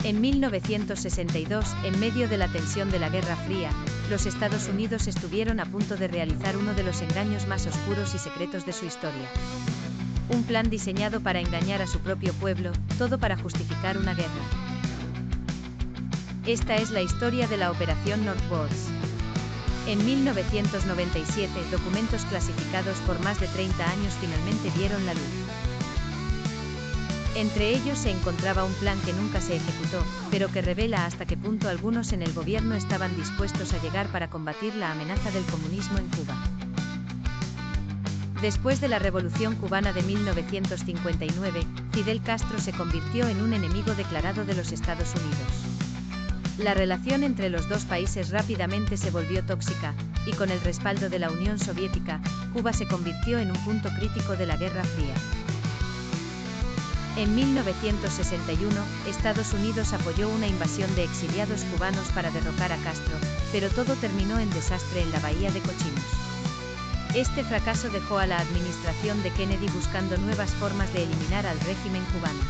En 1962, en medio de la tensión de la Guerra Fría, los Estados Unidos estuvieron a punto de realizar uno de los engaños más oscuros y secretos de su historia. Un plan diseñado para engañar a su propio pueblo, todo para justificar una guerra. Esta es la historia de la Operación Northwoods. En 1997, documentos clasificados por más de 30 años finalmente vieron la luz. Entre ellos se encontraba un plan que nunca se ejecutó, pero que revela hasta qué punto algunos en el gobierno estaban dispuestos a llegar para combatir la amenaza del comunismo en Cuba. Después de la Revolución Cubana de 1959, Fidel Castro se convirtió en un enemigo declarado de los Estados Unidos. La relación entre los dos países rápidamente se volvió tóxica, y con el respaldo de la Unión Soviética, Cuba se convirtió en un punto crítico de la Guerra Fría. En 1961, Estados Unidos apoyó una invasión de exiliados cubanos para derrocar a Castro, pero todo terminó en desastre en la Bahía de Cochinos. Este fracaso dejó a la administración de Kennedy buscando nuevas formas de eliminar al régimen cubano.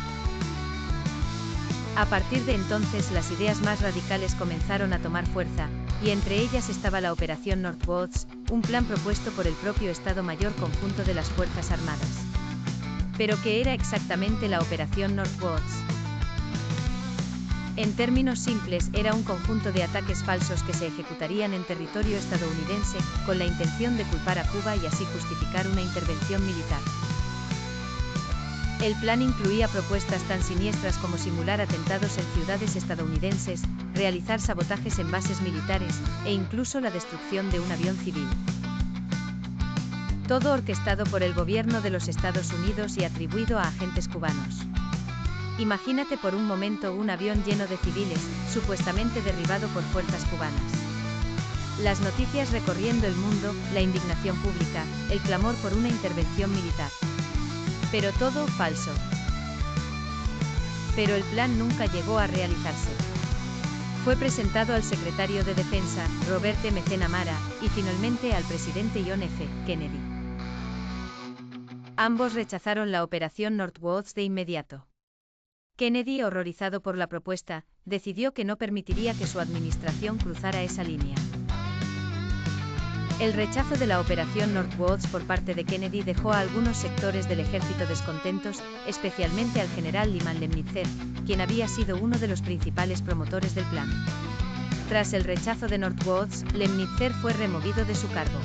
A partir de entonces las ideas más radicales comenzaron a tomar fuerza, y entre ellas estaba la Operación Northwoods, un plan propuesto por el propio Estado Mayor Conjunto de las Fuerzas Armadas. ¿Pero qué era exactamente la Operación Northwoods? En términos simples, era un conjunto de ataques falsos que se ejecutarían en territorio estadounidense, con la intención de culpar a Cuba y así justificar una intervención militar. El plan incluía propuestas tan siniestras como simular atentados en ciudades estadounidenses, realizar sabotajes en bases militares, e incluso la destrucción de un avión civil. Todo orquestado por el gobierno de los Estados Unidos y atribuido a agentes cubanos. Imagínate por un momento un avión lleno de civiles, supuestamente derribado por fuerzas cubanas. Las noticias recorriendo el mundo, la indignación pública, el clamor por una intervención militar. Pero todo falso. Pero el plan nunca llegó a realizarse. Fue presentado al secretario de Defensa, Robert M. McNamara, y finalmente al presidente John F. Kennedy. Ambos rechazaron la Operación Northwoods de inmediato. Kennedy, horrorizado por la propuesta, decidió que no permitiría que su administración cruzara esa línea. El rechazo de la Operación Northwoods por parte de Kennedy dejó a algunos sectores del ejército descontentos, especialmente al general Lyman Lemnitzer, quien había sido uno de los principales promotores del plan. Tras el rechazo de Northwoods, Lemnitzer fue removido de su cargo.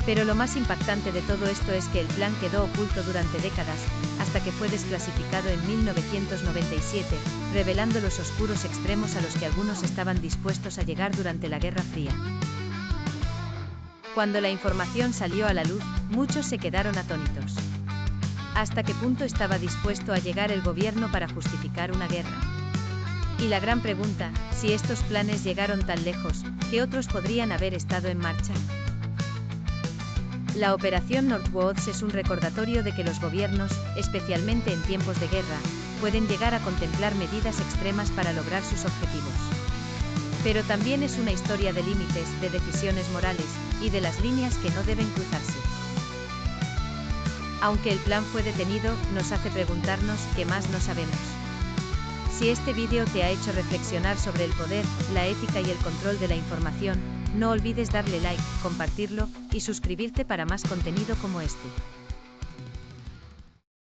Pero lo más impactante de todo esto es que el plan quedó oculto durante décadas, hasta que fue desclasificado en 1997, revelando los oscuros extremos a los que algunos estaban dispuestos a llegar durante la Guerra Fría. Cuando la información salió a la luz, muchos se quedaron atónitos. ¿Hasta qué punto estaba dispuesto a llegar el gobierno para justificar una guerra? Y la gran pregunta, si estos planes llegaron tan lejos, ¿qué otros podrían haber estado en marcha? La Operación Northwoods es un recordatorio de que los gobiernos, especialmente en tiempos de guerra, pueden llegar a contemplar medidas extremas para lograr sus objetivos. Pero también es una historia de límites, de decisiones morales, y de las líneas que no deben cruzarse. Aunque el plan fue detenido, nos hace preguntarnos qué más no sabemos. Si este vídeo te ha hecho reflexionar sobre el poder, la ética y el control de la información, no olvides darle like, compartirlo, y suscribirte para más contenido como este.